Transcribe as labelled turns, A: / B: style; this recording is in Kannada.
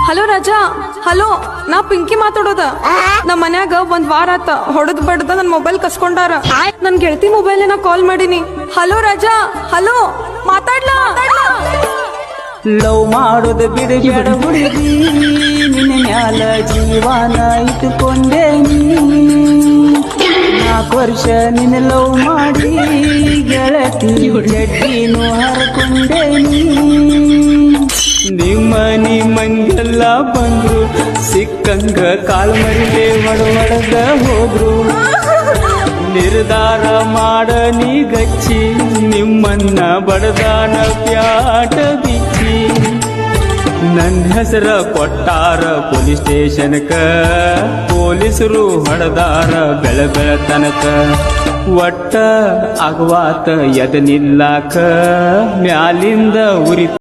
A: ಹಲೋ ರಾಜಾ, ಹಲೋ, ನಾ ಪಿಂಕಿ ಮಾತಾಡೋದ. ನಮ್ ಮನ್ಯಾಗ ಒಂದ್ ವಾರ ಆತ ಹೊಡೆದ್ ಬಡ್ದ ನನ್ ಮೊಬೈಲ್ ಕಸ್ಕೊಂಡಾರ. ನನ್ ಗೆಳತಿ ಮೊಬೈಲ್ ನಾ ಕಾಲ್ ಮಾಡೀನಿ. ಹಲೋ ರಾಜಾ, ಹಲೋ, ಮಾತಾಡ್ಲಾ?
B: ಲವ್ ಮಾಡೋದು ಬಿಡಬೇಡ ಹುಡುಗಿ, ನಿನ್ನ ಮ್ಯಾಲ ಜೀವನ ಇಟ್ಟುಕೊಂಡೇನಿ. 4 ವರ್ಷ ನಿನ್ನ ಲವ್ ಮಾಡಿ ಗೆಳತಿ ಜಡ್ಡಿನೂ ಹರ್ಕೊಂಡೇನಿ. ನಿಮ್ಮನಿ ಮಂಗೆಲ್ಲ ಬಂದ್ರು, ಸಿಕ್ಕಂಗ ಕಾಲ್ ಮರಿದೆ ಹೊಡದ ಹೋದ್ರು. ನಿರ್ಧಾರ ಮಾಡ ನೀ ಗಚ್ಚಿ, ನಿಮ್ಮನ್ನ ಬಡದಾನ ಪ್ಯಾಟ ಬಿಚ್ಚಿ. ನನ್ನ ಹೆಸರ ಕೊಟ್ಟಾರ ಪೊಲೀಸ್ ಸ್ಟೇಷನ್ಕ, ಪೊಲೀಸರು ಹೊಡೆದಾರ ಬೆಳತನಕ. ಒಟ್ಟ ಅಗವಾತ ಎದ ನಿಲ್ಲಾಕ, ಮ್ಯಾಲಿಂದ ಉರಿ